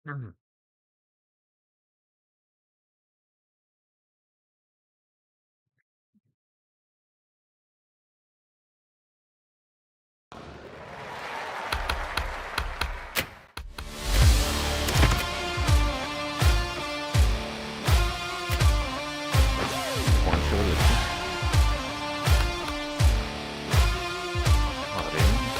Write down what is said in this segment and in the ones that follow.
Mhm. Buona scivolata. Madre mia.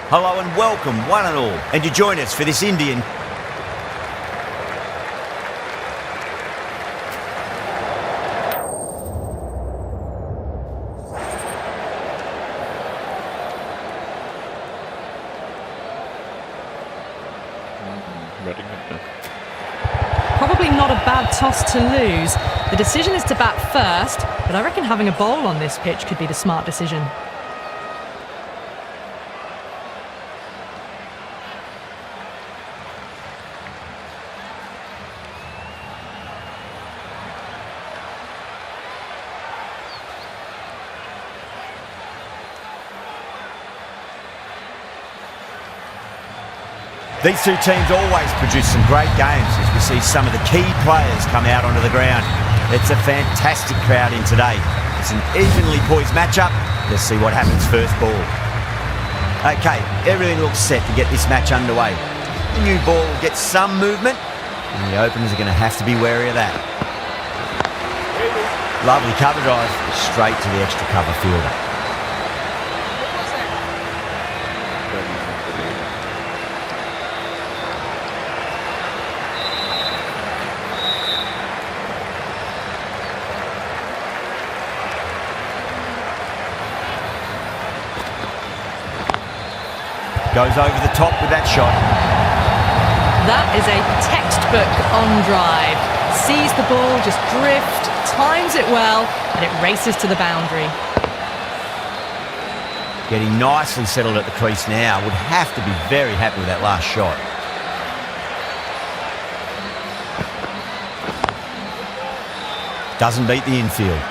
Hello and welcome, one and all, and you join us for this Indian. Very good. Probably not a bad toss to lose. The decision is to bat first, but I reckon having a bowl on this pitch could be the smart decision. These two teams always produce some great games as we see some of the key players come out onto the ground. It's a fantastic crowd in today. It's an evenly poised matchup. Let's see what happens first ball. Okay, everything looks set to get this match underway. The new ball gets some movement, and the openers are going to have to be wary of that. Lovely cover drive, straight to the extra cover fielder. Goes over the top with that shot. That is a textbook on drive. Sees the ball just drift, times it well, and it races to the boundary. Getting nicely settled at the crease now. Would have to be very happy with that last shot. Doesn't beat the infield.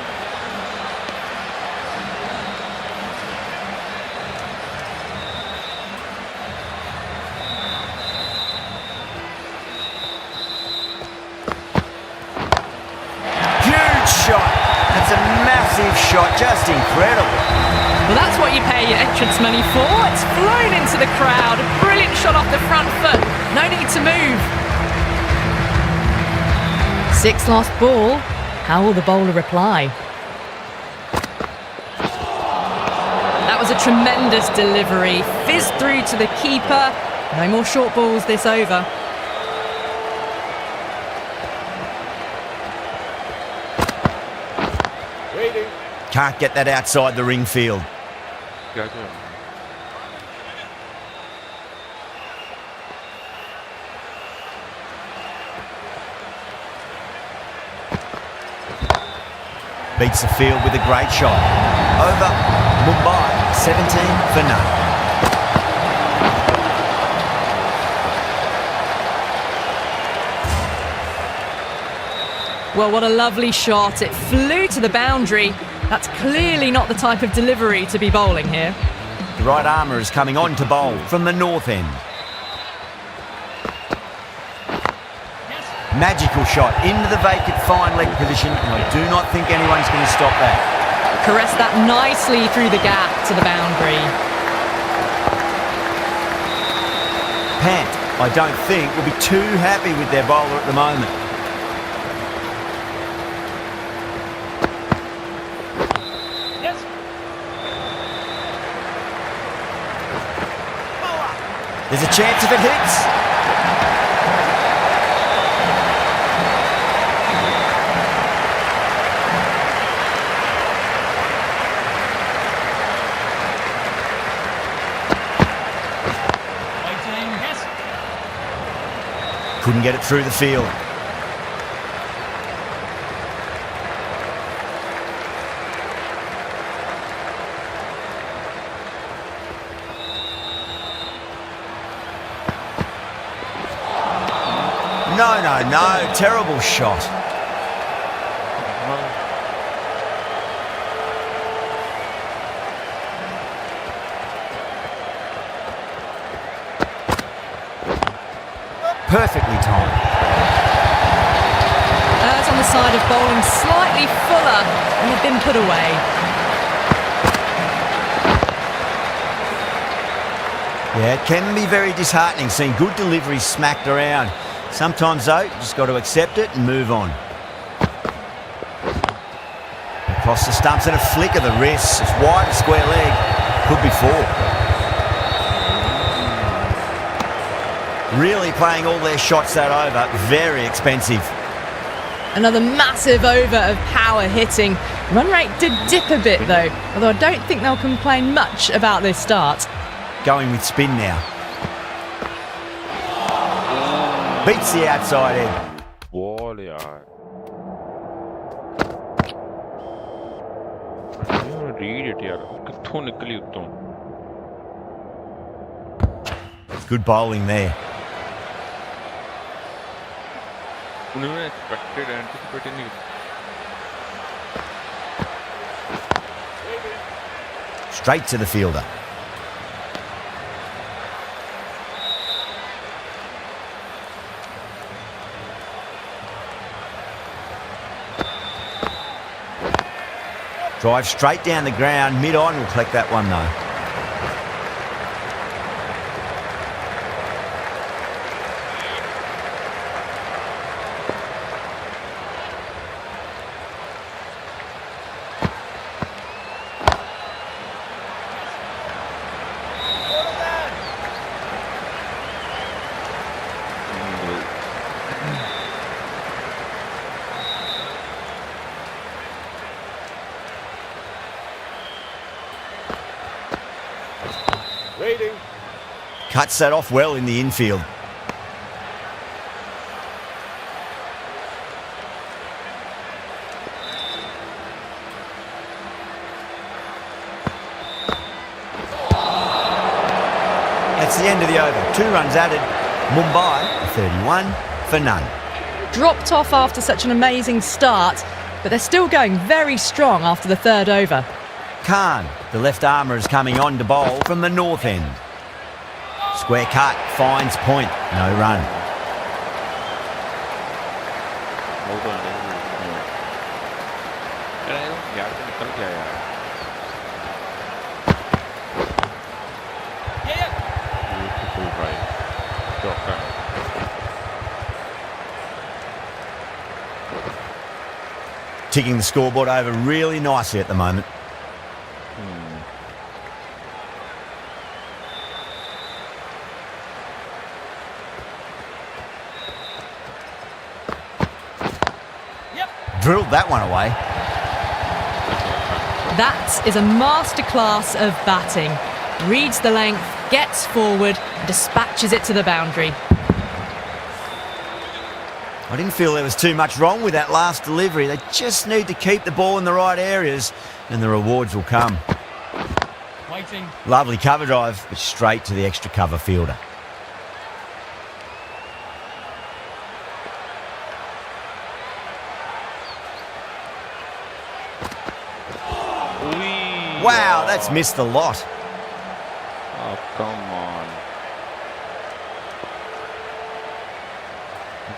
Shot, just incredible. Well, that's what you pay your entrance money for. It's flown into the crowd. A brilliant shot off the front foot. No need to move. 6 lost ball. How will the bowler reply? That was a tremendous delivery. Fizzed through to the keeper. No more short balls this over. Can't get that outside the ring field. Beats the field with a great shot. Over. Mumbai, 17 for none. Well, what a lovely shot. It flew to the boundary. That's clearly not the type of delivery to be bowling here. The right armour is coming on to bowl from the north end. Magical shot into the vacant fine leg position, and I do not think anyone's going to stop that. Caressed that nicely through the gap to the boundary. Pant, I don't think, will be too happy with their bowler at the moment. There's a chance if it hits. Couldn't get it through the field. No. Terrible shot. Perfectly timed. Errs on the side of bowling slightly fuller and have been put away. Yeah, it can be very disheartening seeing good deliveries smacked around. Sometimes, though, you just got to accept it and move on. Across the stumps and a flick of the wrist. It's wide, square leg. Could be 4. Really playing all their shots that over. Very expensive. Another massive over of power hitting. Run rate did dip a bit, though, although I don't think they'll complain much about this start. Going with spin now. Beats the outside edge. Ball यार read it यार कित्थों निकली उत्तों Good bowling there. उन्होंने expected anticipated नहीं Straight to the fielder. Drive straight down the ground, mid-on, will collect that one though. Cuts that off well in the infield. That's the end of the over. 2 runs added. Mumbai, 31 for none. Dropped off after such an amazing start, but they're still going very strong after the 3rd over. Khan, the left armour, is coming on to bowl from the north end. Square cut, finds point, no run. ticking the scoreboard over really nicely at the moment. Drilled that one away. That is a masterclass of batting. Reads the length, gets forward, and dispatches it to the boundary. I didn't feel there was too much wrong with that last delivery. They just need to keep the ball in the right areas and the rewards will come. Waiting. Lovely cover drive, but straight to the extra cover fielder. Wow, that's missed a lot. Oh, come on.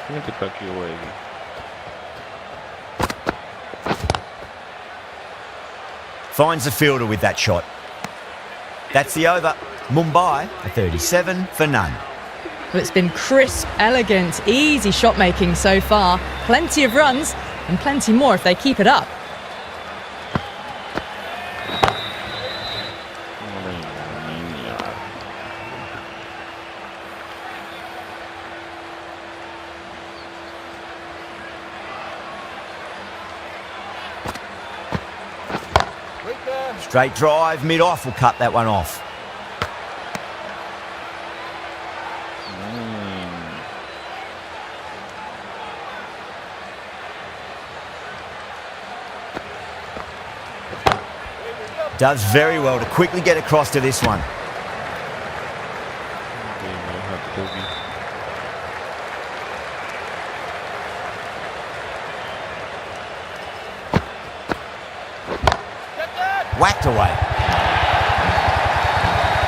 Need to back you away. Finds the fielder with that shot. That's the over. Mumbai, a 37 for none. Well, it's been crisp, elegant, easy shot making so far. Plenty of runs and plenty more if they keep it up. Straight drive, mid-off will cut that one off. Does very well to quickly get across to this one. Whacked away.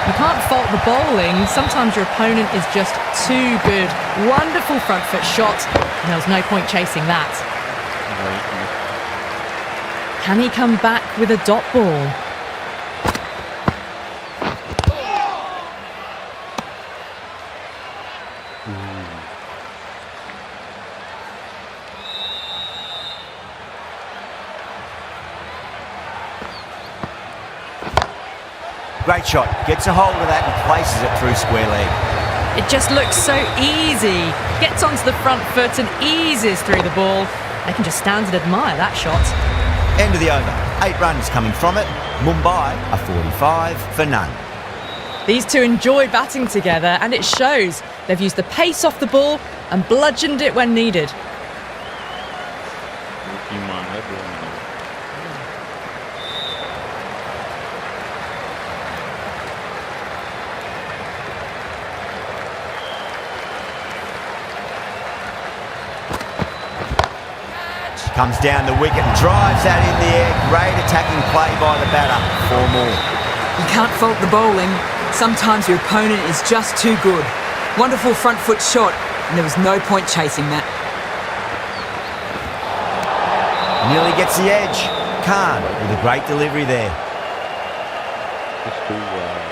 You can't fault the bowling. Sometimes your opponent is just too good. Wonderful front foot shot, and there was no point chasing that. Can he come back with a dot ball? Great shot. Gets a hold of that and places it through square leg. It just looks so easy. Gets onto the front foot and eases through the ball. They can just stand and admire that shot. End of the over. 8 runs coming from it. Mumbai, a 45 for none. These two enjoy batting together, and it shows. They've used the pace off the ball and bludgeoned it when needed. Comes down the wicket and drives that in the air. Great attacking play by the batter. 4 more. You can't fault the bowling. Sometimes your opponent is just too good. Wonderful front foot shot, and there was no point chasing that. Nearly gets the edge. Khan with a great delivery there. It's too wide.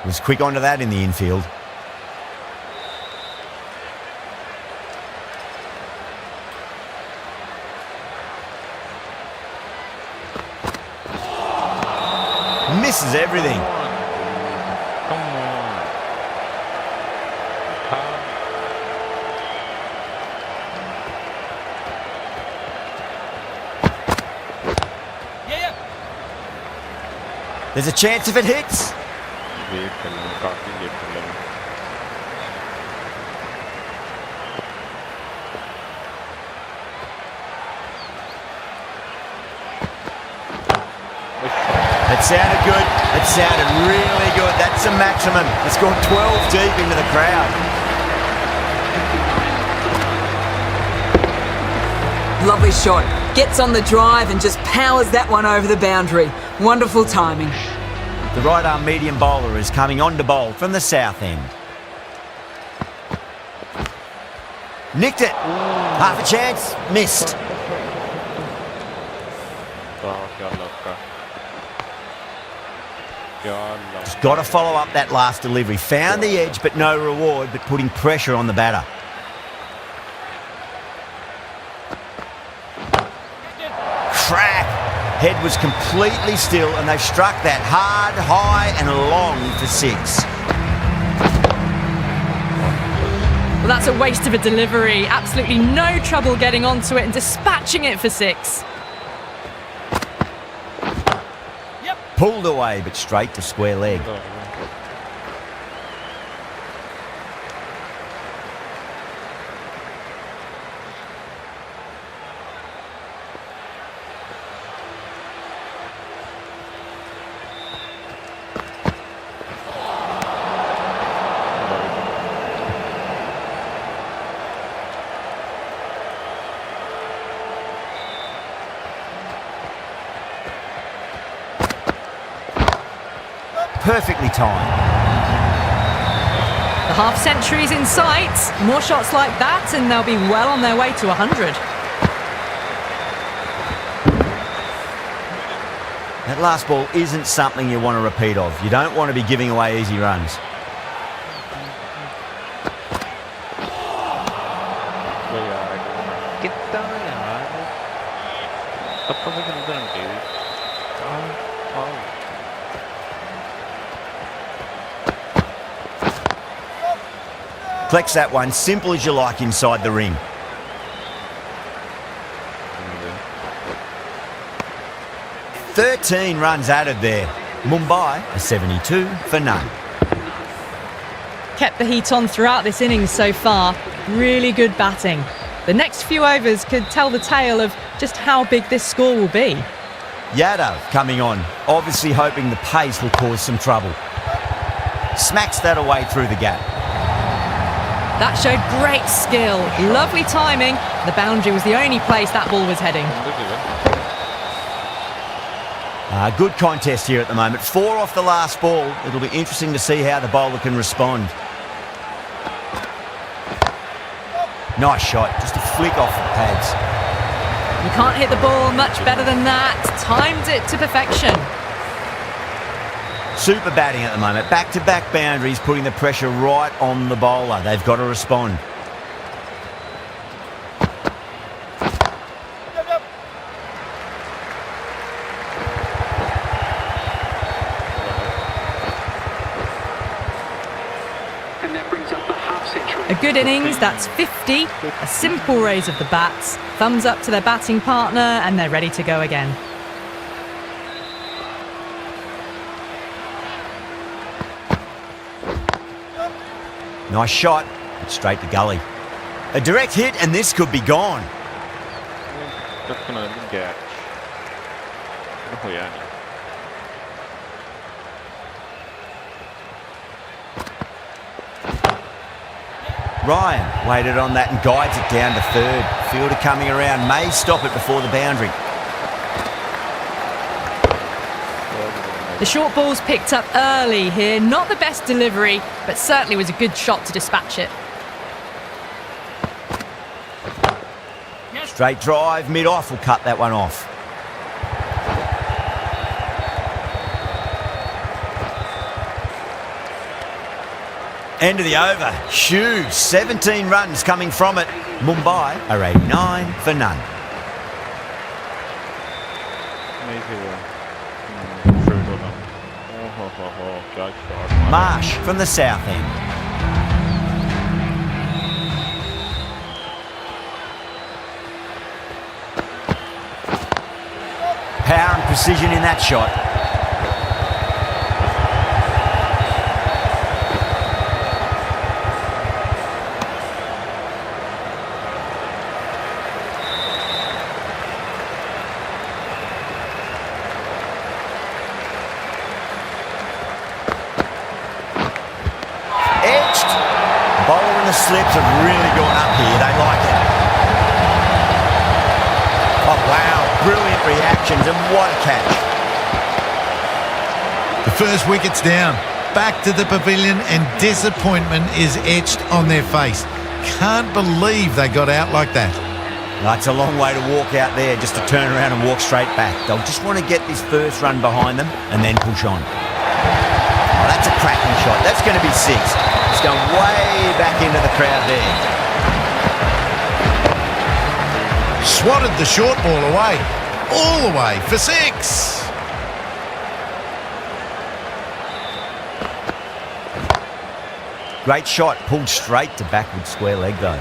Was quick onto that in the infield. Misses everything. Come on. There's a chance if it hits. Wait कर लो, काफी late कर लो. It sounded good. It sounded really good. That's a maximum. It's gone 12 deep into the crowd. Lovely shot. Gets on the drive and just powers that one over the boundary. Wonderful timing. The right arm medium bowler is coming on to bowl from the south end. Nicked it. Half a chance. Missed. Yalla. Just got to follow up that last delivery. Found the edge, but no reward, but putting pressure on the batter. Crack! Head was completely still, and they've struck that hard, high, and long for 6. Well, that's a waste of a delivery. Absolutely no trouble getting onto it and dispatching it for 6. Pulled away, but straight to square leg. Perfectly timed. The half-century's in sight. More shots like that and they'll be well on their way to 100. That last ball isn't something you want to repeat of. You don't want to be giving away easy runs. कितना यार अब तो मुझे नजर नहीं आई Collects that one, simple as you like inside the ring. wow. 13 runs added there. Mumbai a 72 for none. Kept the heat on throughout this innings so far. Really good batting. The next few overs could tell the tale of just how big this score will be. Yadav coming on, obviously hoping the pace will cause some trouble. Smacks that away through the gap. That showed great skill. Lovely timing. The boundary was the only place that ball was heading. Good contest here at the moment. 4 off the last ball. It'll be interesting to see how the bowler can respond. Nice shot, just a flick off the pads. You can't hit the ball much better than that. Timed it to perfection. Super batting at the moment. Back-to-back boundaries, putting the pressure right on the bowler. They've got to respond. And that brings up the half-century. A good innings, that's 50. A simple raise of the bats. Thumbs up to their batting partner and they're ready to go again. Nice shot, but straight to gully. A direct hit and this could be gone. Definitely catch. Oh yeah. Ryan waited on that and guides it down to third. Fielder coming around, may stop it before the boundary. The short ball's picked up early here. Not the best delivery, but certainly was a good shot to dispatch it. Straight drive, mid-off will cut that one off. End of the over. Huge. 17 runs coming from it. Mumbai are 89 for none. Marsh from the south end. Power and precision in that shot. The slips have really gone up here. They like it. Oh, wow. Brilliant reactions and what a catch. The first wicket's down. Back to the pavilion and disappointment is etched on their face. Can't believe they got out like that. That's a long way to walk out there just to turn around and walk straight back. They'll just want to get this first run behind them and then push on. that's a cracking shot. That's going to be 6. It's going way back into the crowd there. Swatted the short ball away. All the way for 6. Great shot, pulled straight to backward square leg though.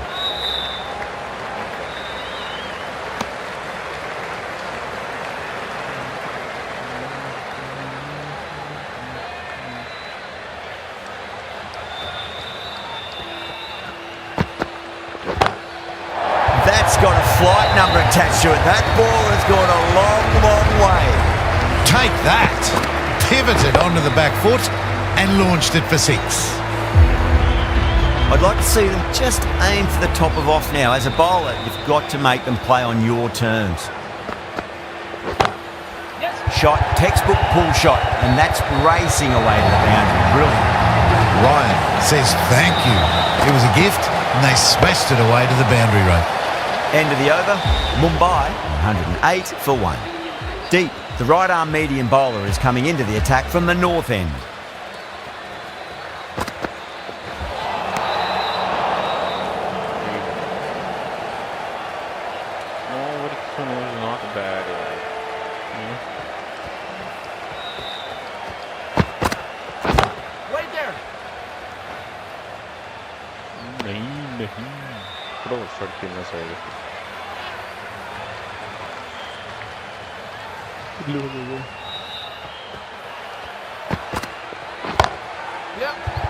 That's got a flight number attached to it. That ball has gone a long, long way. Take that. Pivoted onto the back foot and launched it for 6. I'd like to see them just aim for the top of off now. As a bowler, you've got to make them play on your terms. Shot, textbook pull shot, and that's racing away to the boundary. Brilliant. Ryan says thank you. It was a gift and they smashed it away to the boundary rope. End of the over, Mumbai 108 for 1. Deep, the right arm medium bowler is coming into the attack from the north end.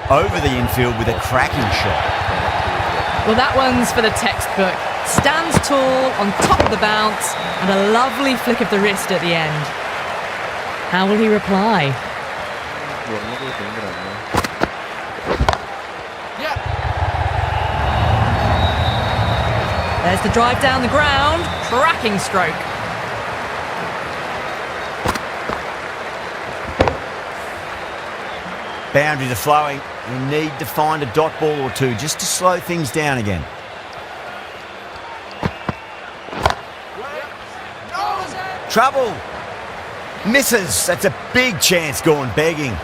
Over the infield with a cracking shot. Well, that one's for the textbook. Stands tall on top of the bounce and a lovely flick of the wrist at the end. How will he reply? There's the drive down the ground. Cracking stroke. Boundaries are flowing. We need to find a dot ball or two just to slow things down again. Trouble. Misses. That's a big chance gone begging.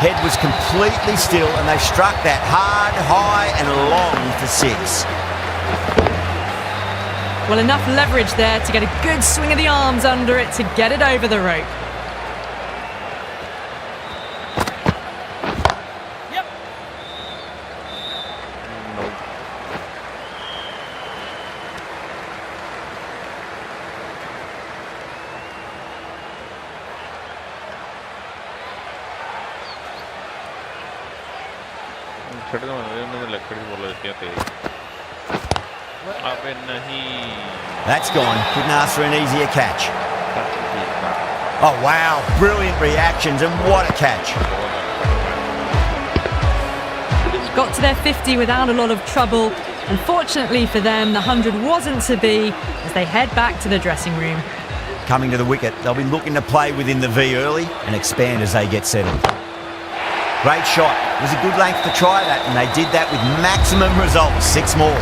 Head was completely still and they struck that hard, high and long for 6. Well, enough leverage there to get a good swing of the arms under it to get it over the rope. That's gone. Couldn't ask for an easier catch. Oh, wow. Brilliant reactions and what a catch. Got to their 50 without a lot of trouble. Unfortunately for them, the 100 wasn't to be as they head back to the dressing room. Coming to the wicket, they'll be looking to play within the V early and expand as they get settled. Great shot. It was a good length to try that, and they did that with maximum results. 6 more.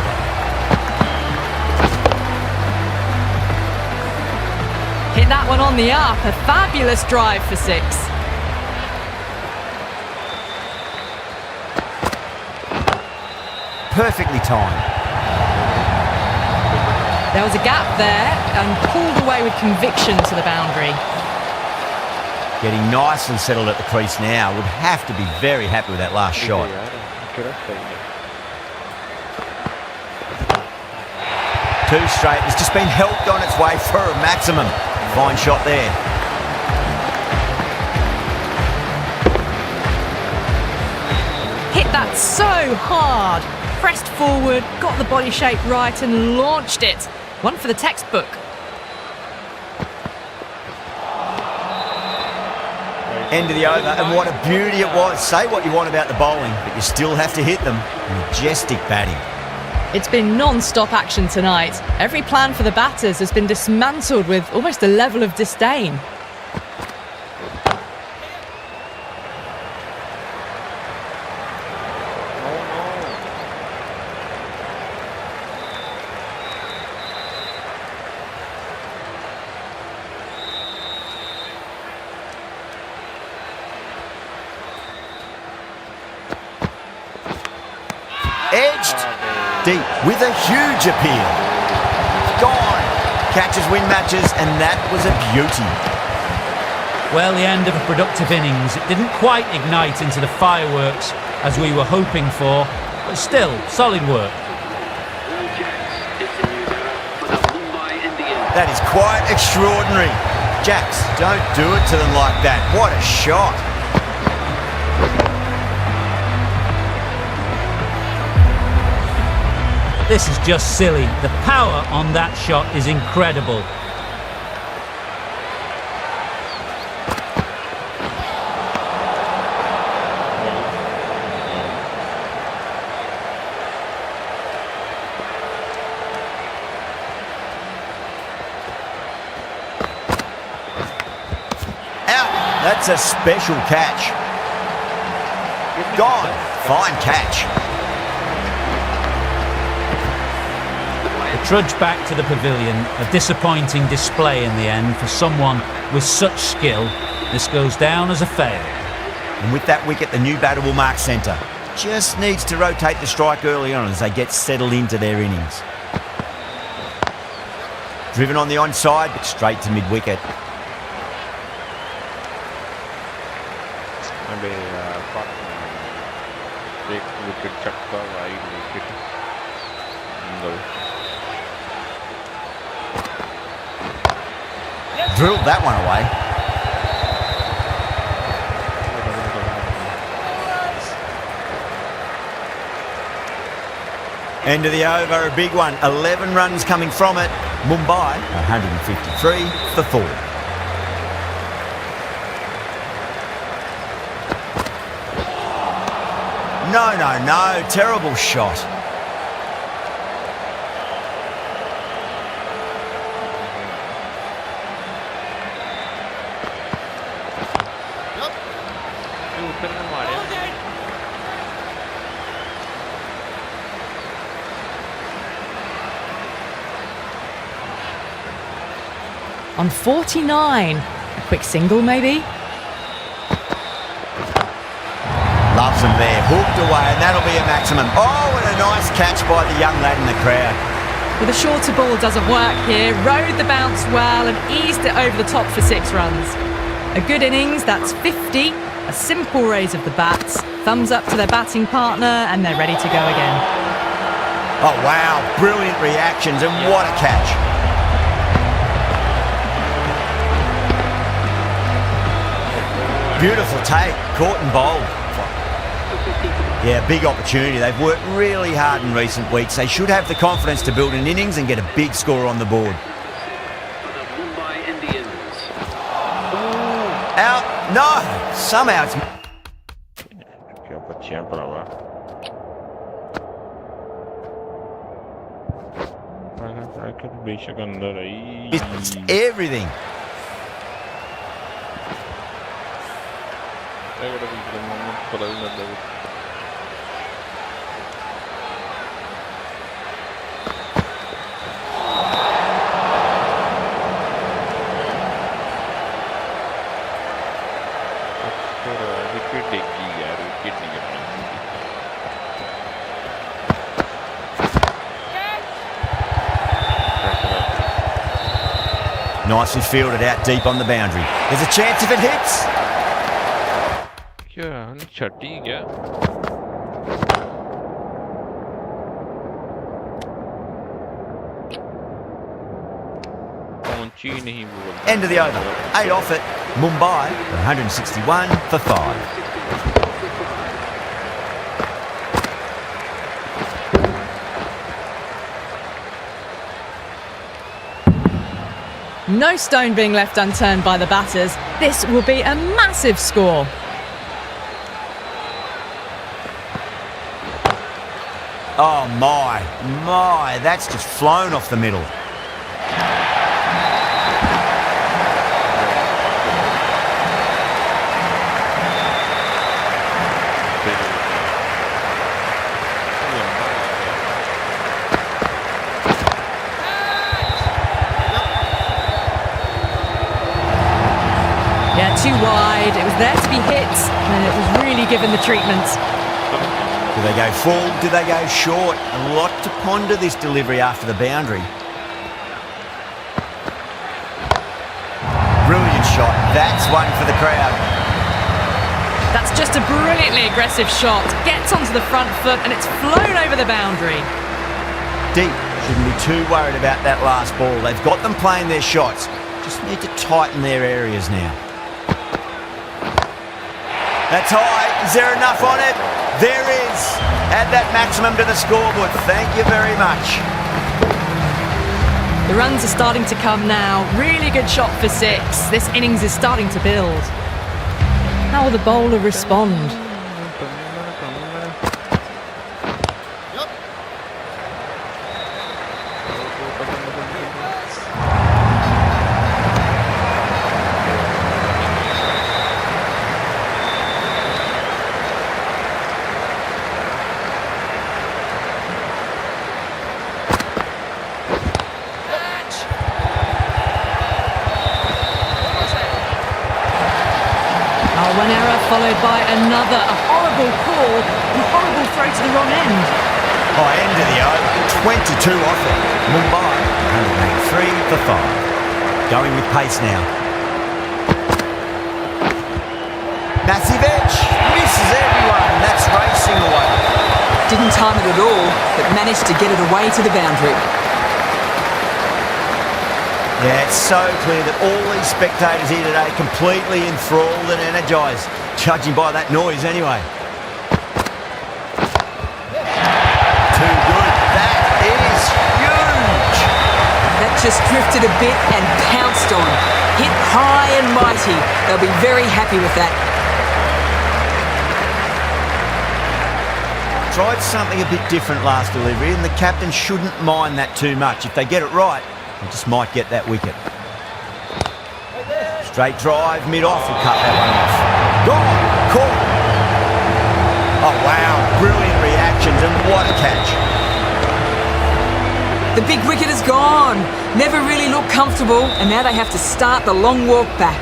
Hit that one on the up. A fabulous drive for 6. Perfectly timed. There was a gap there and pulled away with conviction to the boundary. Getting nicely settled at the crease now. Would have to be very happy with that last shot. Two straight. It's just been helped on its way for a maximum. Fine shot there. Hit that so hard. Pressed forward, got the body shape right and launched it. One for the textbook. End of the over, and what a beauty it was. Say what you want about the bowling, but you still have to hit them. Majestic batting. It's been non-stop action tonight. Every plan for the batters has been dismantled with almost a level of disdain. Edged deep with a huge appeal. Gone. Catches win matches, and that was a beauty. Well, the end of a productive innings. It didn't quite ignite into the fireworks as we were hoping for, but still, solid work. That is quite extraordinary. Jacks, don't do it to them like that. What a shot. This is just silly. The power on that shot is incredible. Out. That's a special catch. Gone. Fine catch. Trudge back to the pavilion, a disappointing display in the end for someone with such skill. This goes down as a fail. And with that wicket, the new batter will mark centre. Just needs to rotate the strike early on as they get settled into their innings. Driven on the onside, but straight to mid-wicket. Drilled that one away. End of the over, a big one. 11 runs coming from it. Mumbai, 153 for 4. No. Terrible shot. On 49. A quick single, maybe? Loves them there. Hooked away, and that'll be a maximum. Oh, and a nice catch by the young lad in the crowd. Well, the shorter ball doesn't work here. Rode the bounce well and eased it over the top for 6 runs. A good innings, that's 50. A simple raise of the bats. Thumbs up to their batting partner, and they're ready to go again. Oh, wow. Brilliant reactions, and what a catch. Beautiful take. Caught and bowled. Yeah, big opportunity. They've worked really hard in recent weeks. They should have the confidence to build an innings and get a big score on the board. Out. No. Somehow it's... It's everything. Nicely fielded out deep on the boundary. There's a chance if it hits. क्या छठी क्या पहुंची नहीं वो End of the over. 8 off it. Mumbai 161 for 5. No stone being left unturned by the batters. This will be a massive score. Oh my, that's just flown off the middle. Yeah, too wide. It was there to be hit, and it was really given the treatment. Do they go full? Do they go short? A lot to ponder this delivery after the boundary. Brilliant shot. That's one for the crowd. That's just a brilliantly aggressive shot. Gets onto the front foot, and it's flown over the boundary. Deep. Shouldn't be too worried about that last ball. They've got them playing their shots. Just need to tighten their areas now. That's high. Is there enough on it? There is. Add that maximum to the scoreboard. Thank you very much. The runs are starting to come now. Really good shot for 6. This innings is starting to build. How will the bowler respond? One error followed by another. A horrible call and a horrible throw to the wrong end. High end of the over. 22 off it. Mumbai 103 for 5. Going with pace now. Massive edge. Misses everyone. That's racing away. Didn't time it at all, but managed to get it away to the boundary. Yeah, it's so clear that all these spectators here today completely enthralled and energised, judging by that noise anyway. Too good. That is huge. That just drifted a bit and pounced on. Hit high and mighty. They'll be very happy with that. Tried something a bit different last delivery, and the captain shouldn't mind that too much. If they get it right, they just might get that wicket. Straight drive, mid-off, will cut that one off. Gone! Caught! Oh, wow. Brilliant reactions, and what a catch. The big wicket is gone. Never really looked comfortable, and now they have to start the long walk back.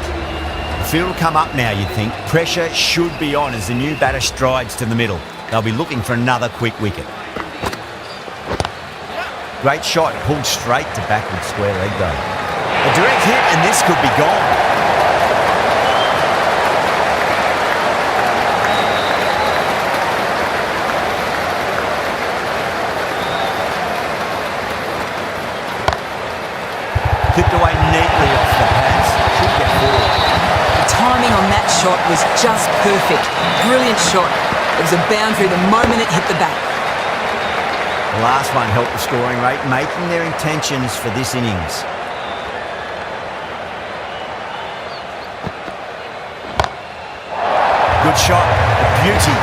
The field will come up now, you'd think. Pressure should be on as the new batter strides to the middle. They'll be looking for another quick wicket. Great shot, pulled straight to backward square leg though. A direct hit and this could be gone. Clipped away neatly off the pads. Should get forward. The timing on that shot was just perfect. Brilliant shot. It was a boundary the moment it hit the bat. The last one helped the scoring rate, making their intentions for this innings. Good shot, a beauty.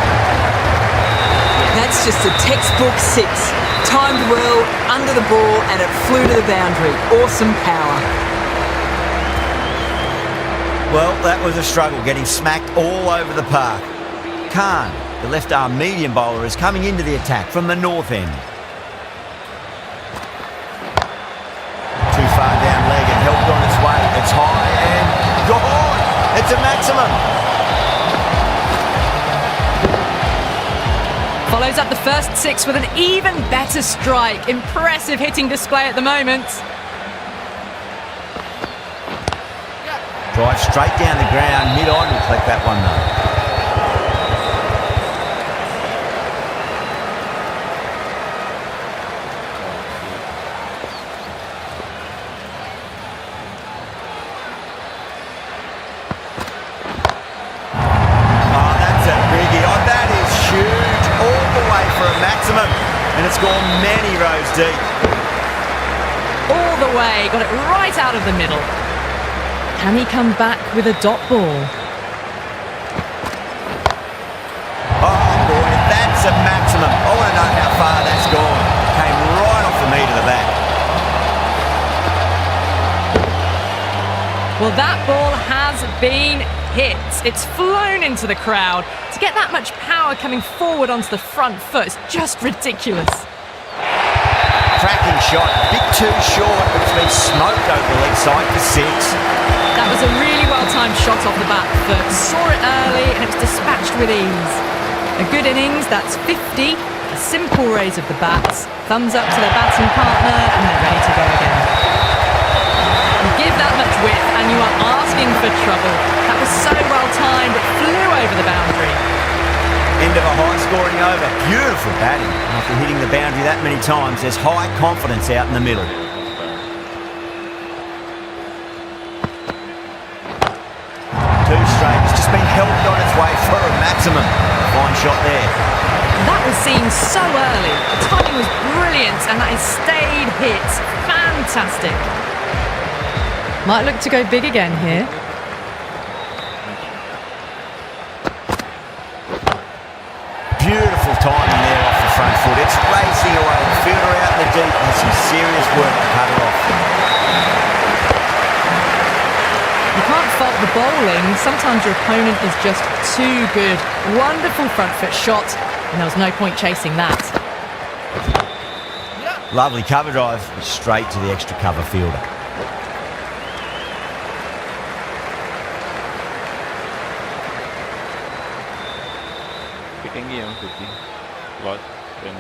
That's just a textbook 6. Timed well, under the ball, and it flew to the boundary. Awesome power. Well, that was a struggle, getting smacked all over the park. Khan, the left-arm medium bowler, is coming into the attack from the north end. Too far down leg and helped on its way. It's high and gone. It's a maximum. Follows up the first 6 with an even better strike. Impressive hitting display at the moment. Drive straight down the ground, mid-on will collect that one though. And it's gone many rows deep. All the way, got it right out of the middle. Can he come back with a dot ball? Oh boy, that's a maximum. I want to know how far that's gone. Came right off the meat of the bat. Well, that ball has been hit. It's flown into the crowd. To get that much power coming forward onto the front foot is just ridiculous. Cracking shot, a bit too short, but it's been smoked over the leg side for 6. That was a really well-timed shot off the back foot. Saw it early and it was dispatched with ease. A good innings, that's 50. A simple raise of the bats. Thumbs up to their batting partner and they're ready to go again. You give that much width and you are asking for trouble. That was so well-timed, it flew over the boundary. End of a high-scoring over. Beautiful batting. After hitting the boundary that many times, there's high confidence out in the middle. Two straight. It's just been helped on its way for a maximum. Fine shot there. That was seen so early. The timing was brilliant and that has stayed hit. Fantastic. Might look to go big again here. Beautiful timing there off the front foot. It's racing away. The fielder out in the deep has some serious work to cut it off. You can't fault the bowling. Sometimes your opponent is just too good. Wonderful front foot shot, and there was no point chasing that. Lovely cover drive, straight to the extra cover fielder. Tinggi yang putih. Lot dan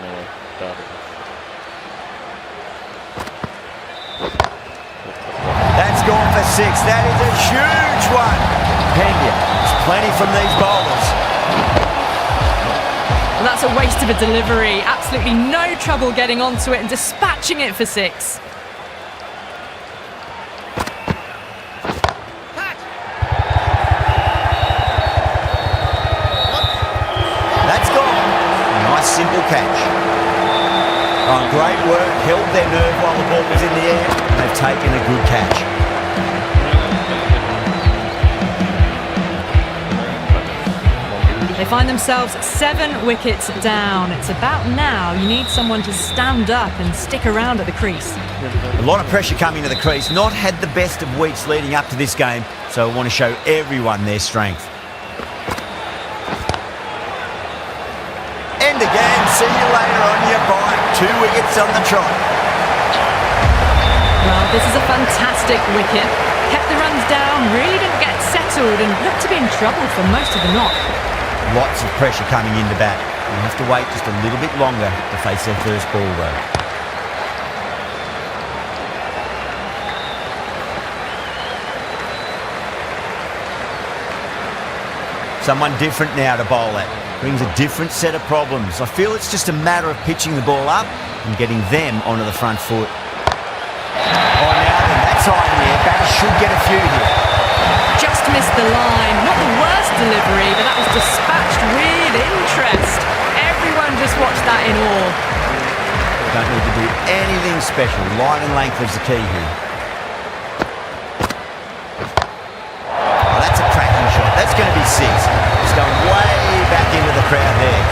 started. That's gone for 6. That is a huge one. Pena, there's plenty from these bowlers. Well, that's a waste of a delivery. Absolutely no trouble getting onto it and dispatching it for 6. That's gone. Nice simple catch. Oh, great work. Held their nerve while the ball was in the air. And they've taken a good catch. They find themselves 7 wickets down. It's about now you need someone to stand up and stick around at the crease. A lot of pressure coming to the crease. Not had the best of weeks leading up to this game, so I want to show everyone their strength. And again, see you later on your bike. 2 wickets on the trot. Well, this is a fantastic wicket. Kept the runs down, really didn't get settled and looked to be in trouble for most of the knock. Lots of pressure coming into bat. You'll have to wait just a little bit longer to face their first ball though. Someone different now to bowl at. Brings a different set of problems. I feel it's just a matter of pitching the ball up and getting them onto the front foot. Oh, now then, that's high in the air. Batter should get a few here. Just missed the line. Not the worst delivery, but that was dispatched with interest. Everyone just watched that in awe. Don't need to do anything special. Line and length is the key here. Oh, that's a cracking shot. That's going to be 6. It's going way back into the crowd there.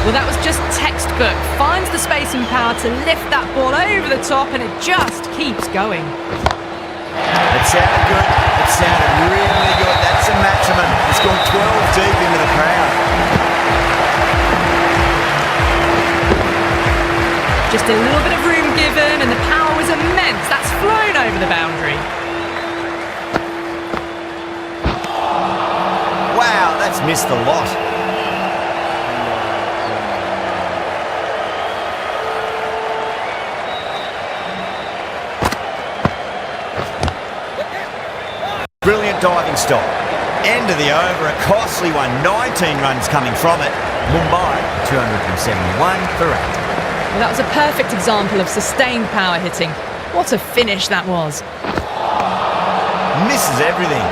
Well, that was just textbook. Finds the space and power to lift that ball over the top and it just keeps going. It sounded good. It sounded really good. That's a maximum. It's gone 12 deep into the crowd. Just a little bit of room given and the power was immense. That's flown over the boundary. Wow, that's missed a lot. Brilliant diving stop. End of the over, a costly one. 19 runs coming from it. Mumbai, 271 for 8. Well, that was a perfect example of sustained power hitting. What a finish that was. Misses everything.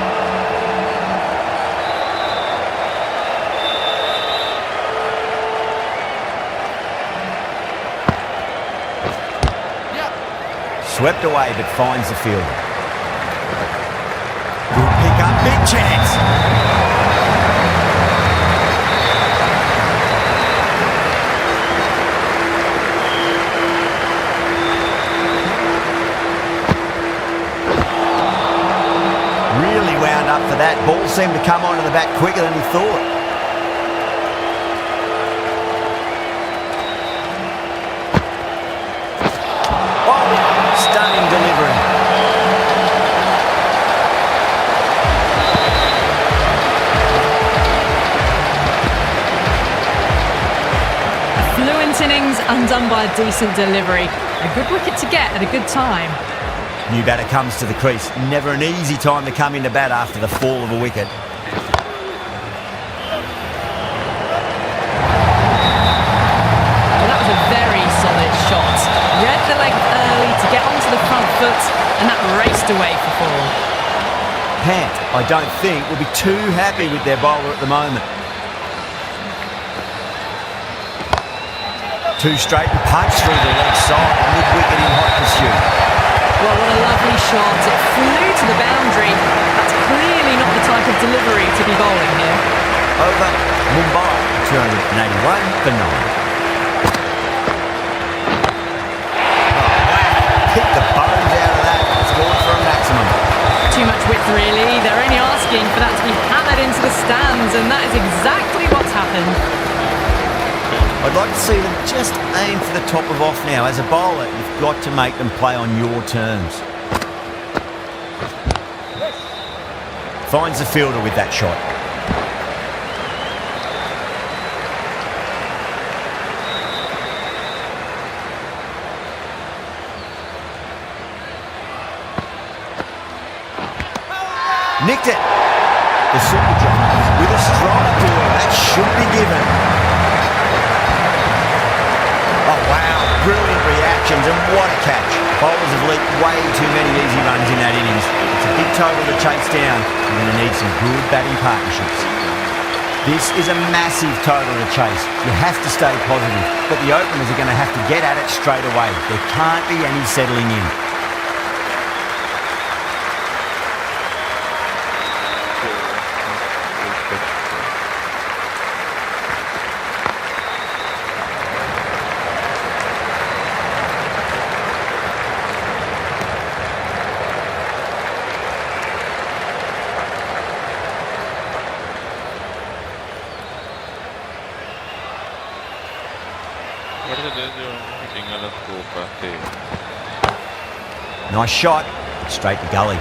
Swept away but finds the field. Good pick up, big chance. Really wound up for that. Ball seemed to come onto the bat quicker than he thought. Stunning delivery. A fluent innings undone by a decent delivery. A good wicket to get at a good time. New batter comes to the crease. Never an easy time to come into bat after the fall of a wicket. Well, that was a very solid shot. Read the length early to get onto the front foot, and that raced away for four. Pant, I don't think, will be too happy with their bowler at the moment. Two straight and punch through the leg side, mid-wicket in hot pursuit. Well, what a lovely shot. It flew to the boundary. That's clearly not the type of delivery to be bowling here. Over Mumbai, 281 for 9. Kick the bones out of that. Scored for a maximum. Too much width, really. They're only asking for that to be hammered into the stands, and that is exactly what's happened. I'd like to see them just aim for the top of off now. As a bowler, you've got to make them play on your terms. Finds the fielder with that shot. Nicked it. The Super Giants with a strike ball. That should be given. Oh, wow. Brilliant reactions and what a catch. Bowlers have leaked way too many easy runs in that innings. It's a big total to chase down. You're going to need some good batting partnerships. This is a massive total to chase. You have to stay positive, but the openers are going to have to get at it straight away. There can't be any settling in. Nice shot, straight to gully.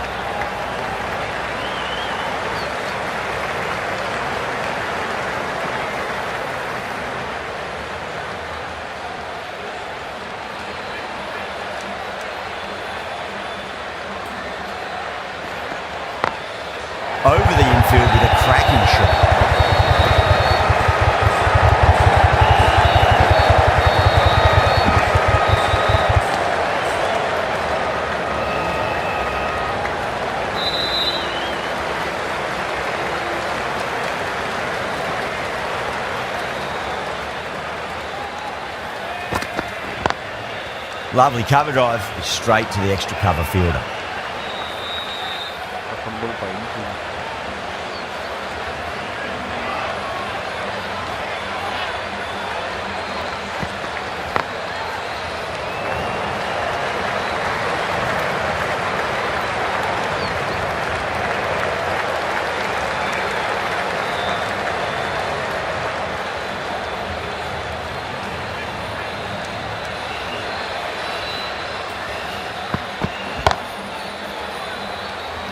Over the infield with a cracking shot. Lovely cover drive, straight to the extra cover fielder.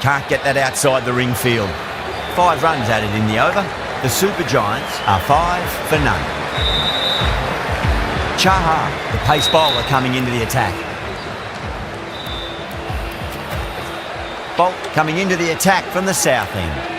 Can't get that outside the ring field. 5 runs added in the over. The Super Giants are 5 for none. Chahar, the pace bowler, coming into the attack. Bolt coming into the attack from the south end.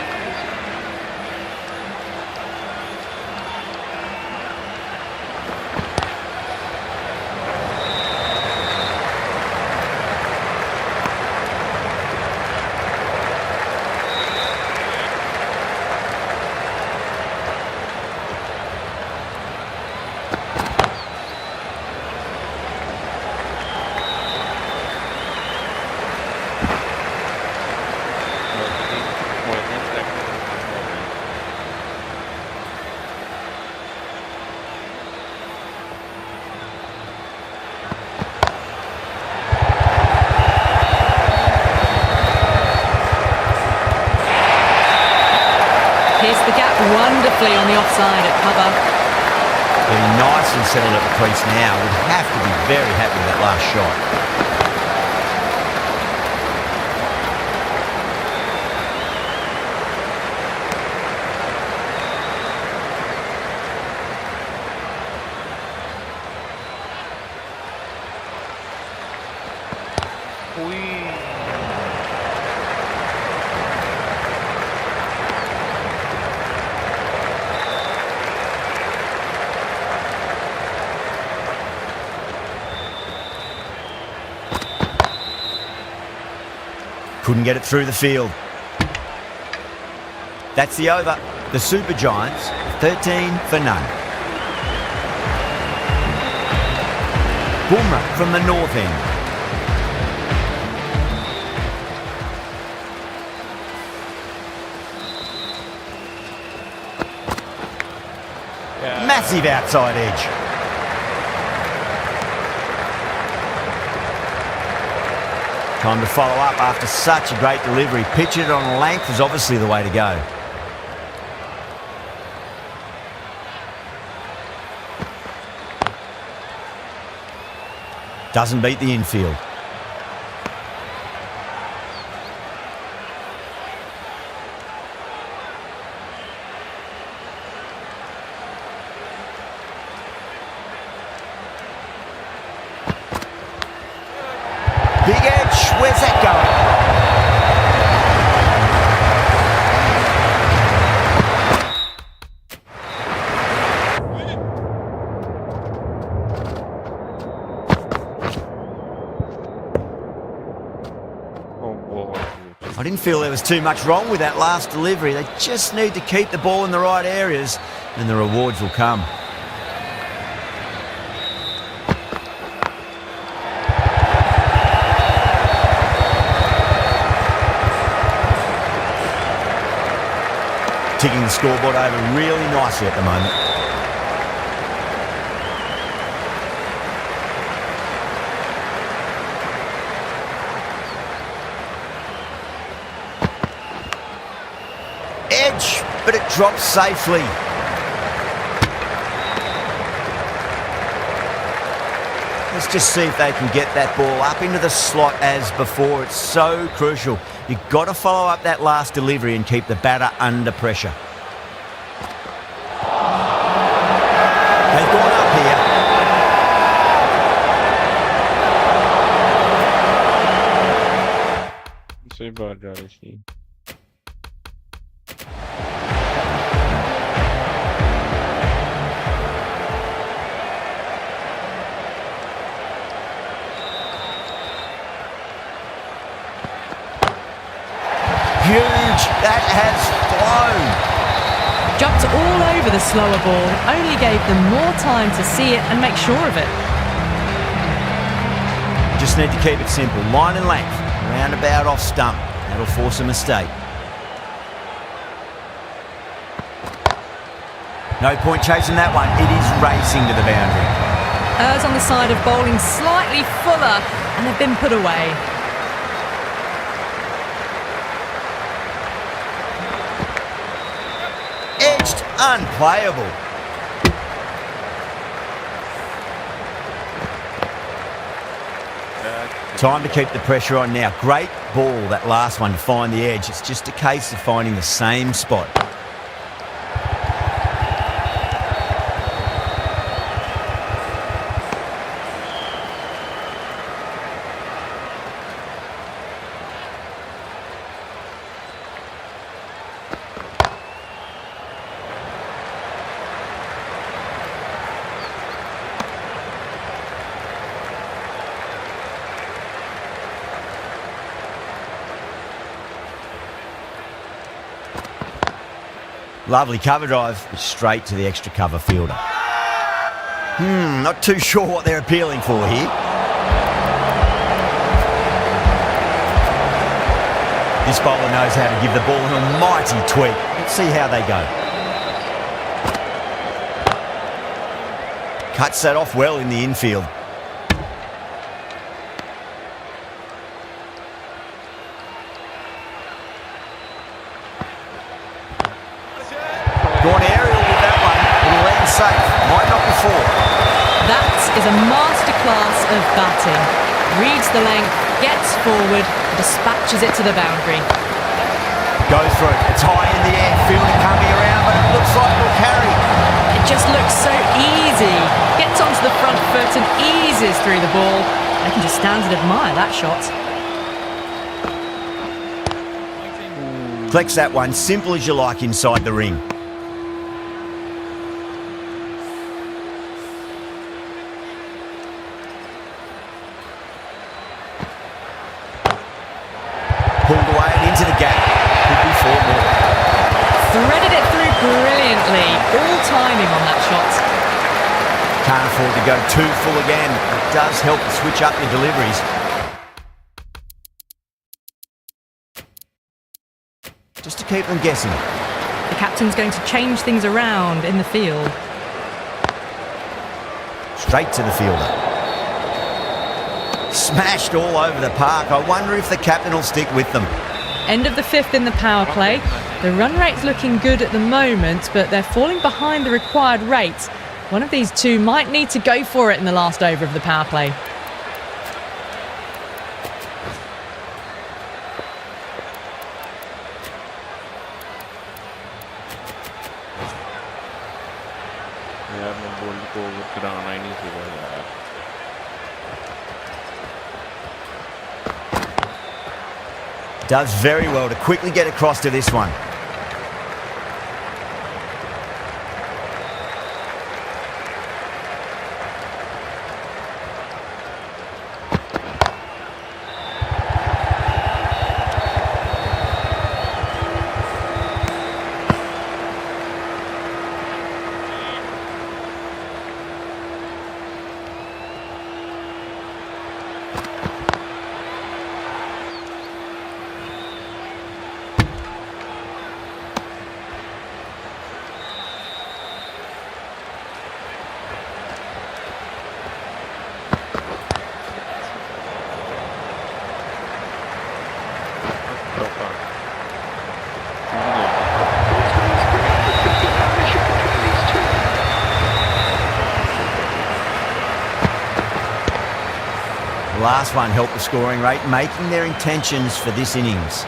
beautifully on the offside at cover. Getting nicely settled at the crease now. Would have to be very happy with that last shot. Couldn't get it through the field. That's the over. The Super Giants, 13 for none. Boomer from the north end. Massive outside edge. Time to follow up after such a great delivery. Pitch it on length is obviously the way to go. Doesn't beat the infield. Big edge, where's that going? I didn't feel there was too much wrong with that last delivery. They just need to keep the ball in the right areas and the rewards will come. Ticking the scoreboard over really nicely at the moment. Edge, but it drops safely. Let's just see if they can get that ball up into the slot as before. It's so crucial. You've got to follow up that last delivery and keep the batter under pressure. They've gone up here. सही बात जा रही थी. Huge, that has flown. Jumped all over the slower ball, only gave them more time to see it and make sure of it. Just need to keep it simple. Line and length, roundabout off stump. That'll force a mistake. No point chasing that one. It is racing to the boundary. Errs on the side of bowling slightly fuller, and they've been put away. Edged, unplayable. Time to keep the pressure on now. Great ball, that last one, to find the edge. It's just a case of finding the same spot. Lovely cover drive, straight to the extra cover fielder. Not too sure what they're appealing for here. This bowler knows how to give the ball an almighty tweak. Let's see how they go. Cuts that off well in the infield. Gone aerial is a masterclass of batting. Reads the length, gets forward, dispatches it to the boundary. Goes for it. It's high in the air. Fielding coming around, but it looks like it'll carry. It just looks so easy. Gets onto the front foot and eases through the ball. I can just stand and admire that shot. Flex that one, simple as you like inside the ring. Pulled away and into the gap. Could be 4 more. Threaded it through brilliantly. All timing on that shot. Can't afford to go too full again. It does help to switch up your deliveries. Just to keep them guessing. The captain's going to change things around in the field. Straight to the fielder. Smashed all over the park. I wonder if the captain will stick with them. End of the 5th in the power play. The run rate's looking good at the moment, but they're falling behind the required rate. One of these two might need to go for it in the last over of the power play. यार मैं ball को over कराना ही नहीं सीखा यार. Does very well to quickly get across to this one. The last one helped the scoring rate, making their intentions for this innings.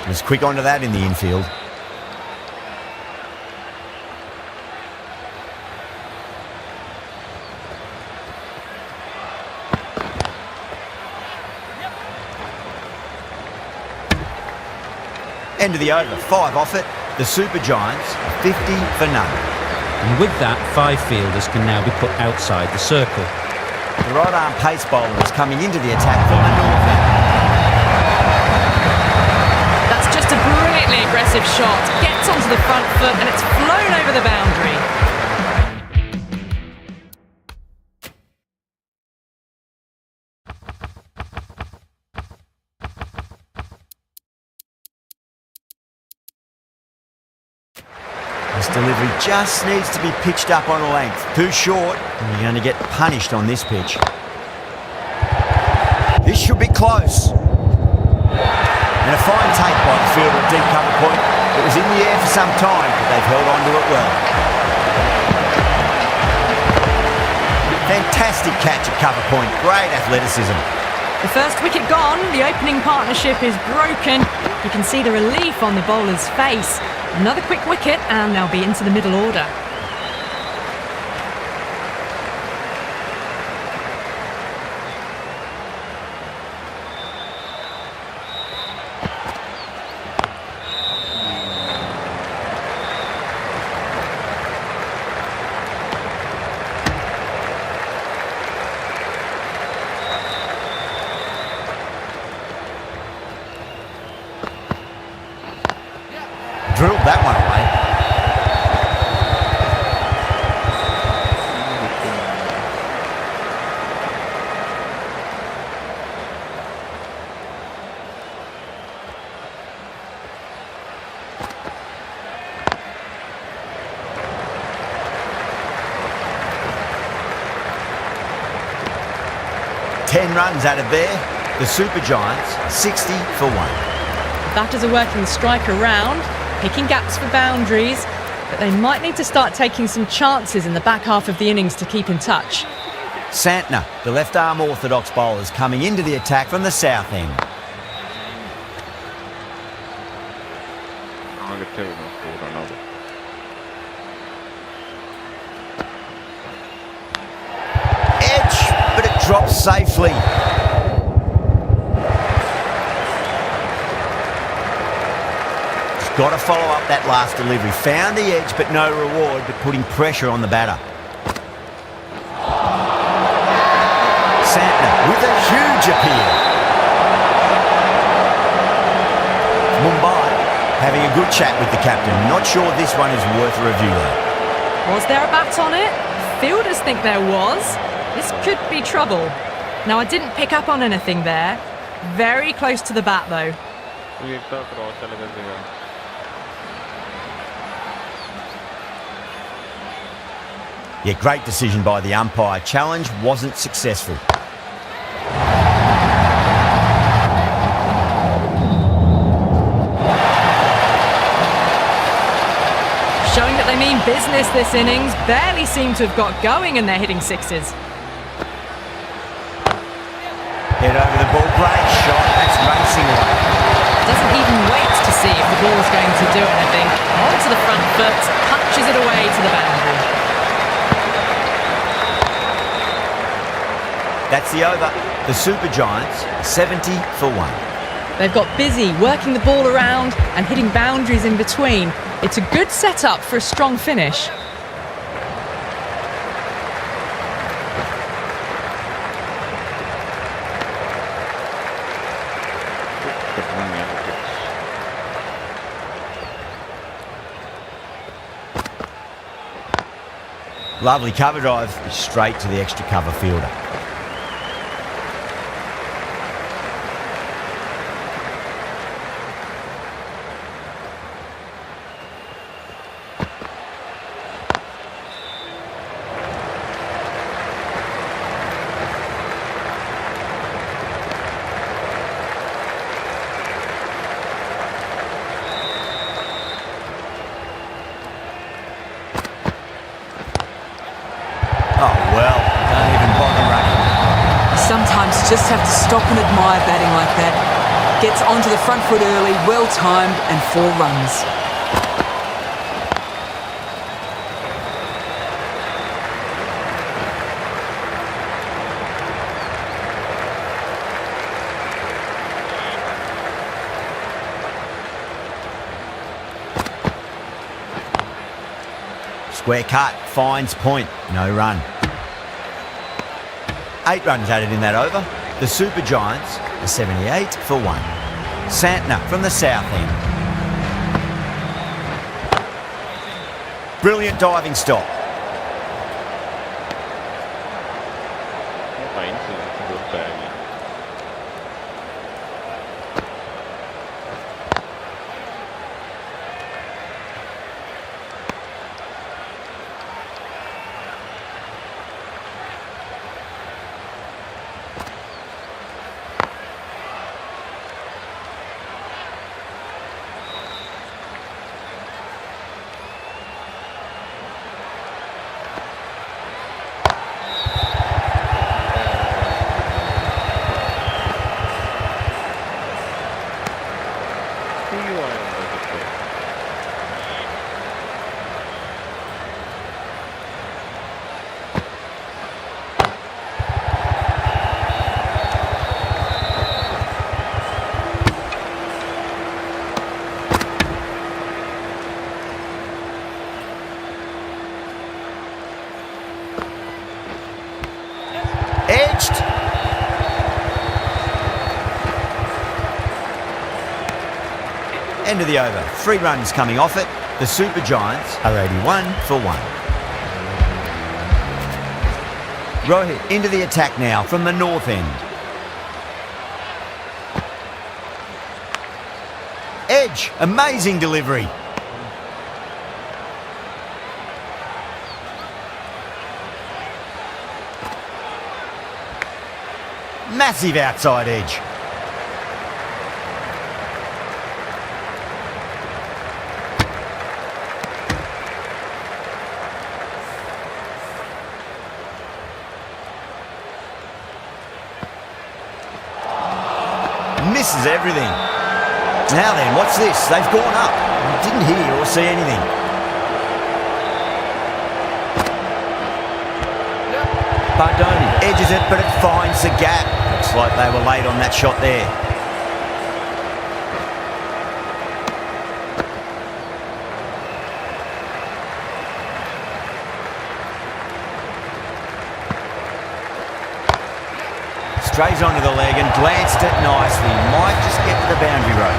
Was quick onto that in the infield. End of the over, 5 off it. The Super Giants, 50 for none. And with that, 5 fielders can now be put outside the circle. The right-arm pace bowler is coming into the attack from the north end. That's just a brilliantly aggressive shot. Gets onto the front foot and it's flown over the boundary. This delivery just needs to be pitched up on a length. Too short, and you're going to get punished on this pitch. This should be close. And a fine take by the fielder at deep cover point. It was in the air for some time, but they've held on to it well. Fantastic catch at cover point. Great athleticism. The first wicket gone, the opening partnership is broken. You can see the relief on the bowler's face. Another quick wicket and they'll be into the middle order. Drilled that one away. Ten runs out of there. The Super Giants, 60 for 1. Batters are working the strike around, picking gaps for boundaries. but they might need to start taking some chances in the back half of the innings to keep in touch. Santner, the left-arm orthodox bowlers, coming into the attack from the south end. Edge, but it drops safely. Got to follow up that last delivery. Found the edge, but no reward, but putting pressure on the batter. Santner with a huge appeal. Mumbai having a good chat with the captain. Not sure this one is worth a review though. Was there a bat on it? Fielders think there was. This could be trouble. Now, I didn't pick up on anything there. Very close to the bat though. Yeah, great decision by the umpire. Challenge wasn't successful. Showing that they mean business this innings. Barely seem to have got going and they're hitting sixes. Head over the ball, great shot. That's racing away. Doesn't even wait to see if the ball's going to do anything. Onto the front foot, punches it away to the boundary. That's the over. The Super Giants, 70 for 1. They've got busy working the ball around and hitting boundaries in between. It's a good setup for a strong finish. Lovely cover drive, straight to the extra cover fielder. Oh, well, don't even bother running. Sometimes you just have to stop and admire batting like that. Gets onto the front foot early, well timed, and 4 runs. Square cut, finds point, no run. 8 runs added in that over. The Super Giants are 78 for 1. Santner from the south end. Brilliant diving stop. Edged. End of the over. 3 runs coming off it. The Super Giants are 81 for 1. Rohit into the attack now from the north end. Edge, amazing delivery. Massive outside edge. misses everything. Now then, what's this? They've gone up. Didn't hear or see anything. Bardoni edges it, but it finds the gap. Looks like they were late on that shot there. Strays onto the leg and glanced it nicely. Might just get to the boundary rope.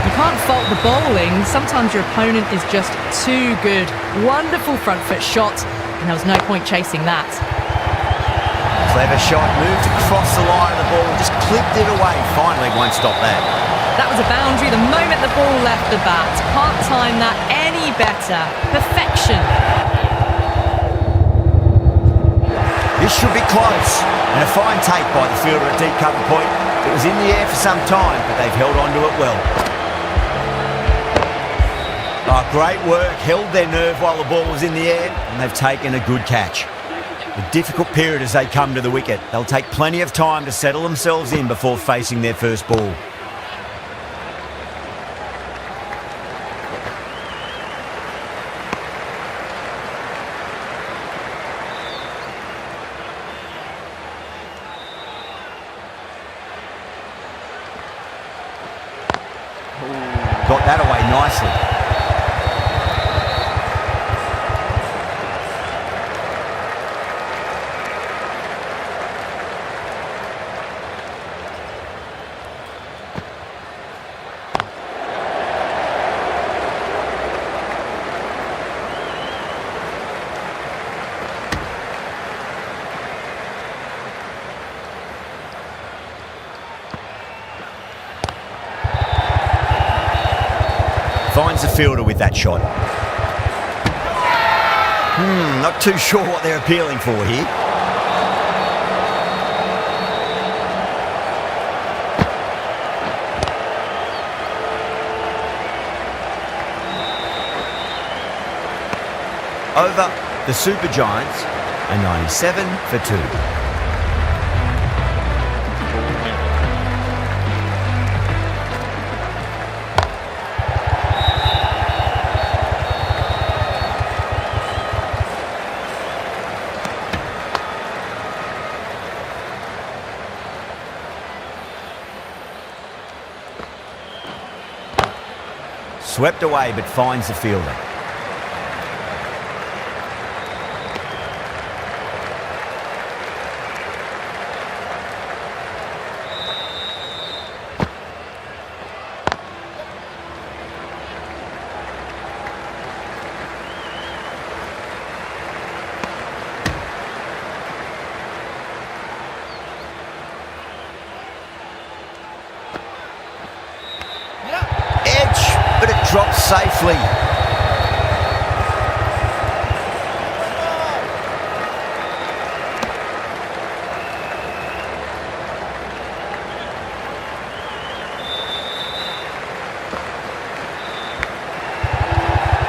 You can't fault the bowling. Sometimes your opponent is just too good. Wonderful front foot shot, and there was no point chasing that. Clever shot, moved across the line of the ball, just clipped it away. Finally, won't stop that. That was a boundary the moment the ball left the bat. Can't time that any better. Perfection. This should be close. And a fine take by the fielder at deep cover point. It was in the air for some time, but they've held on to it well. Oh, great work. Held their nerve while the ball was in the air, and they've taken a good catch. A difficult period as they come to the wicket. They'll take plenty of time to settle themselves in before facing their first ball. Got that away nicely. Finds the fielder with that shot. Not too sure what they're appealing for here. Over the Super Giants, a 97 for 2. Swept away, but finds the fielder. But it drops safely.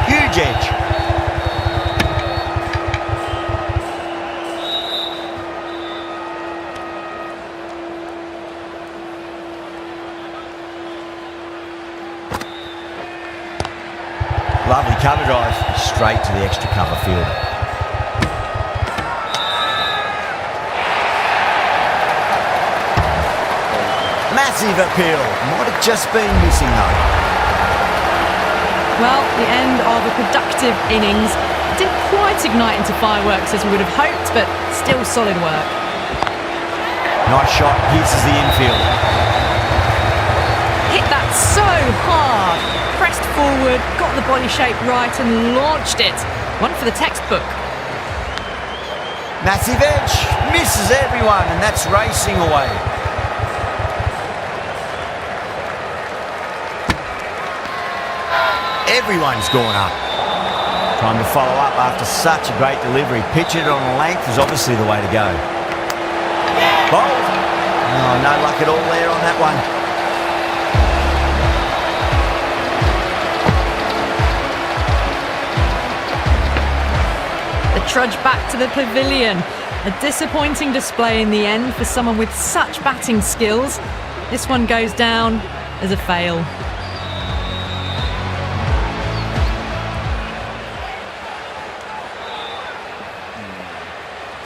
Huge edge. Lovely cover drive, straight to the extra cover fielder. Massive appeal. Might have just been missing though. Well, the end of a productive innings. Didn't quite ignite into fireworks as we would have hoped, but still solid work. Nice shot, pierces the infield. Hit that so hard. Pressed forward, got the body shape right and launched it. One for the textbook. Massive edge, misses everyone, and that's racing away. Everyone's gone up. Trying to follow up after such a great delivery. Pitch it on a length is obviously the way to go. Bowled. Oh, no luck at all there on that one. Trudge back to the pavilion. A disappointing display in the end for someone with such batting skills. This one goes down as a fail.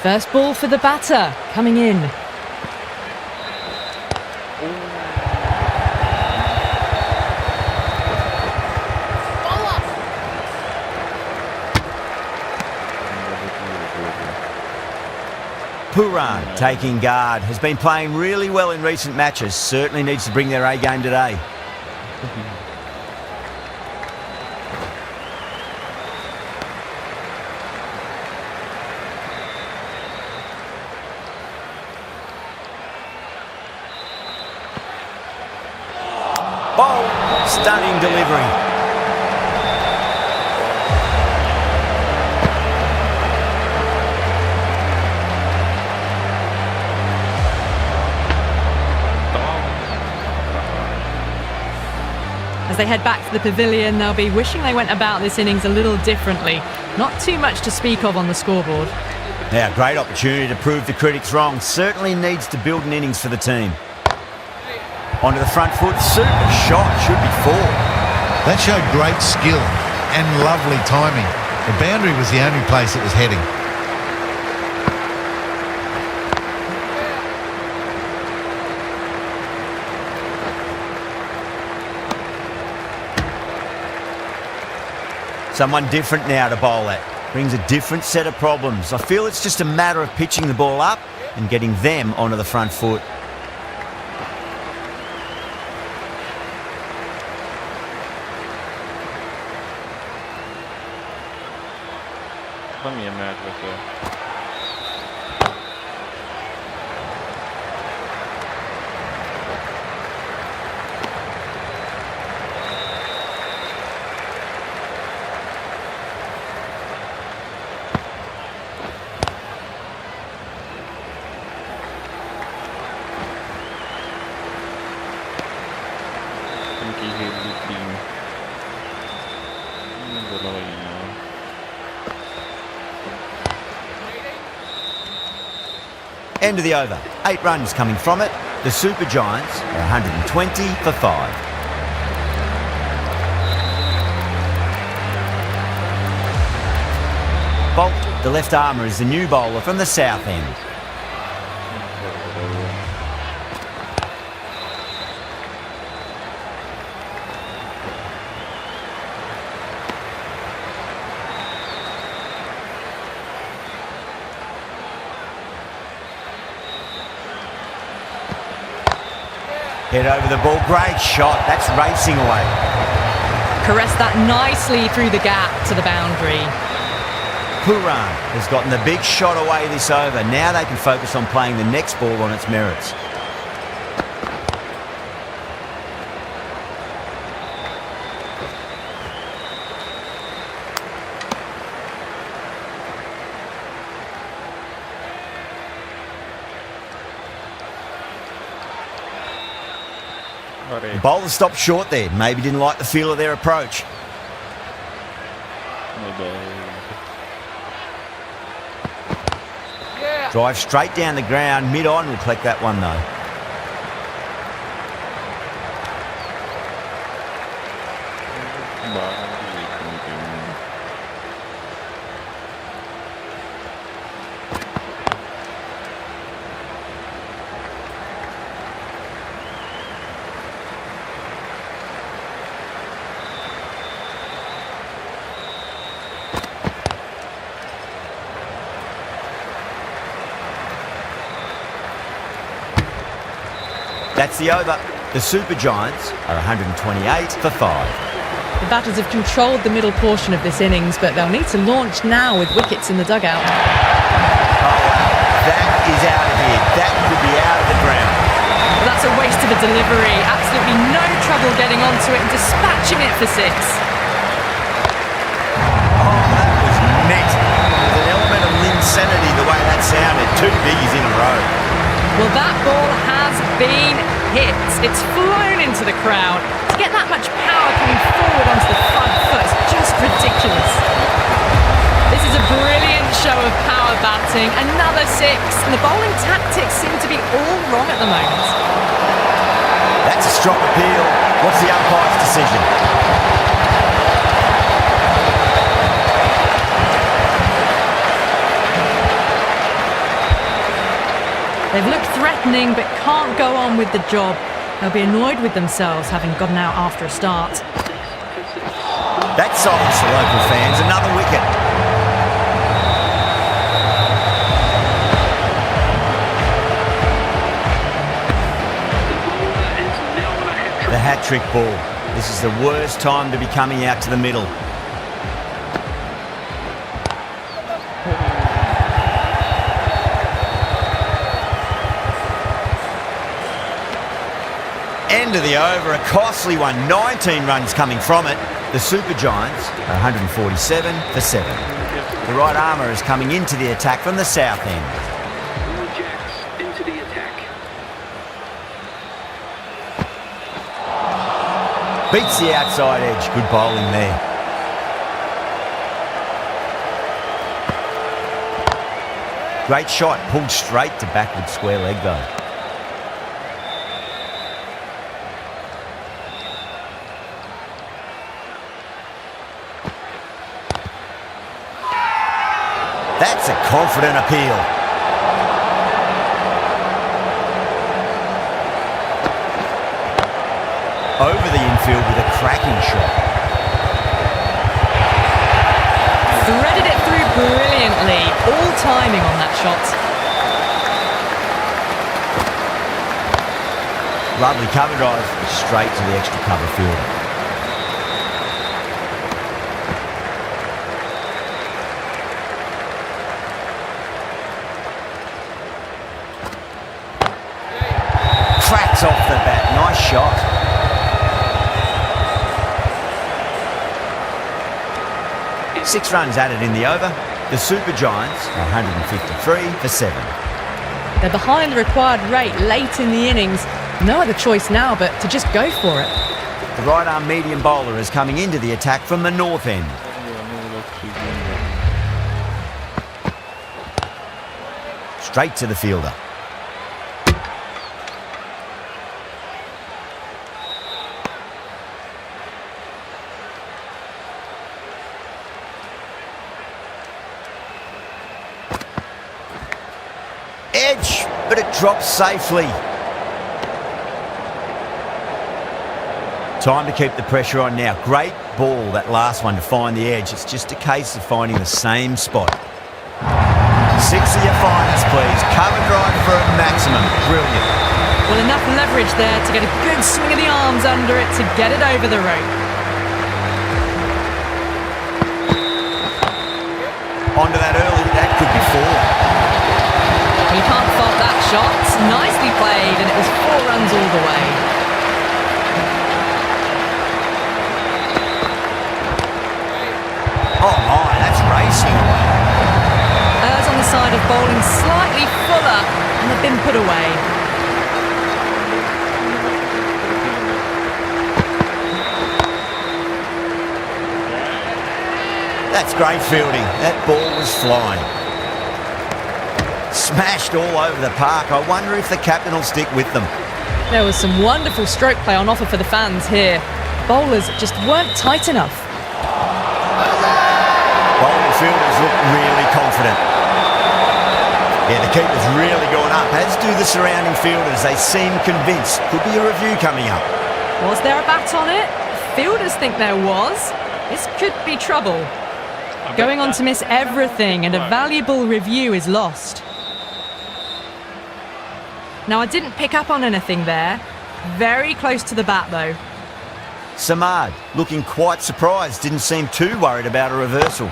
First ball for the batter, coming in. Puran taking guard. Has been playing really well in recent matches. Certainly needs to bring their A game today. Ball. Stunning delivery. As they head back to the pavilion, they'll be wishing they went about this innings a little differently. Not too much to speak of on the scoreboard. Now, great opportunity to prove the critics wrong. Certainly needs to build an innings for the team. Onto the front foot. Super shot. Should be 4. That showed great skill and lovely timing. The boundary was the only place it was heading. Someone different now to bowl at. Brings a different set of problems. I feel it's just a matter of pitching the ball up and getting them onto the front foot. Let me imagine with the... End of the over. 8 runs coming from it. The Super Giants are 120 for 5. Bolt, the left armour, is the new bowler from the south end. Head over the ball. Great shot. That's racing away. Caressed that nicely through the gap to the boundary. Puran has gotten the big shot away this over. Now they can focus on playing the next ball on its merits. The bowler stopped short there. Maybe didn't like the feel of their approach. Drive straight down the ground. Mid-on will collect that one though. That's the over. The Super Giants are 128 for 5. The batters have controlled the middle portion of this innings, but they'll need to launch now with wickets in the dugout. Oh, that is out of here. That could be out of the ground. But that's a waste of a delivery. Absolutely no trouble getting onto it and dispatching it for 6. Oh, that was net. There's an element of insanity the way that sounded. 2 biggies in a row. Well, that ball has been hit. It's flown into the crowd. To get that much power coming forward onto the front foot is just ridiculous. This is a brilliant show of power batting. Another 6. And the bowling tactics seem to be all wrong at the moment. strong appeal. What's the umpire's decision? They've looked threatening but can't go on with the job. They'll be annoyed with themselves having gotten out after a start. That silenced the local fans. Another wicket. The hat-trick ball. This is the worst time to be coming out to the middle. End of the over, a costly one. 19 runs coming from it. The Super Giants are 147 for 7. The right armour is coming into the attack from the south end. All Jacks into the attack. Beats the outside edge. Good bowling there. Great shot. Pulled straight to backward square leg though. That's a confident appeal. Over the infield with a cracking shot. Threaded it through brilliantly. All timing on that shot. Lovely cover drive straight to the extra cover fielder. Cracks off the bat. Nice shot. Six runs added in the over. The Super Giants are 153 for 7. They're behind the required rate late in the innings. No other choice now but to just go for it. The right arm medium bowler is coming into the attack from the north end. Straight to the fielder. Edge, but it drops safely. Time to keep the pressure on now. Great ball, that last one, to find the edge. It's just a case of finding the same spot. 6 of your finest, please. Cover drive for a maximum. Brilliant. Well, enough leverage there to get a good swing of the arms under it to get it over the rope. Onto that early, that could be 4. You can't fault that shot. Nicely played, and it was 4 runs all the way. Oh my, that's racing away. Errs on the side of bowling slightly fuller, and they've been put away. That's great fielding. That ball was flying. Smashed all over the park. I wonder if the captain will stick with them. There was some wonderful stroke play on offer for the fans here. Bowlers just weren't tight enough. Bowling fielders look really confident. Yeah, the keeper's really gone up, as do the surrounding fielders. They seem convinced. Could be a review coming up. Was there a bat on it? Fielders think there was. This could be trouble. Going on to miss everything, and a valuable review is lost. Now, I didn't pick up on anything there. Very close to the bat, though. Samad, looking quite surprised, didn't seem too worried about a reversal.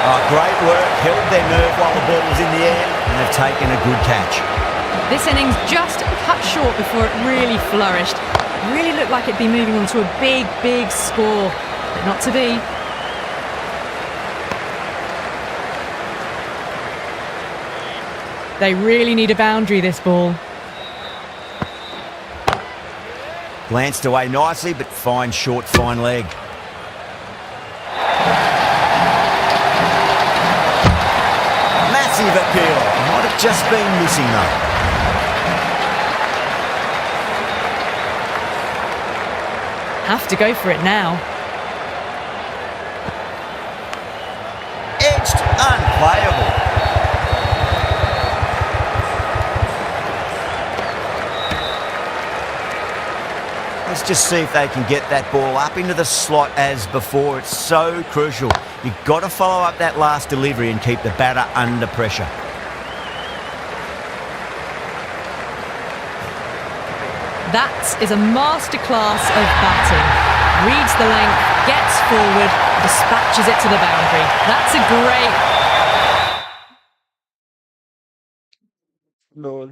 Oh, great work, held their nerve while the ball was in the air, and they've taken a good catch. This innings just cut short before it really flourished. It really looked like it'd be moving on to a big, big score, but not to be. They really need a boundary, this ball. Glanced away nicely, but fine short, fine leg. just been missing though. Have to go for it now. Edged, unplayable. Let's just see if they can get that ball up into the slot as before. It's so crucial. You've got to follow up that last delivery and keep the batter under pressure. That is a masterclass of batting. Reads the length, gets forward, dispatches it to the boundary. That's a great... Lol.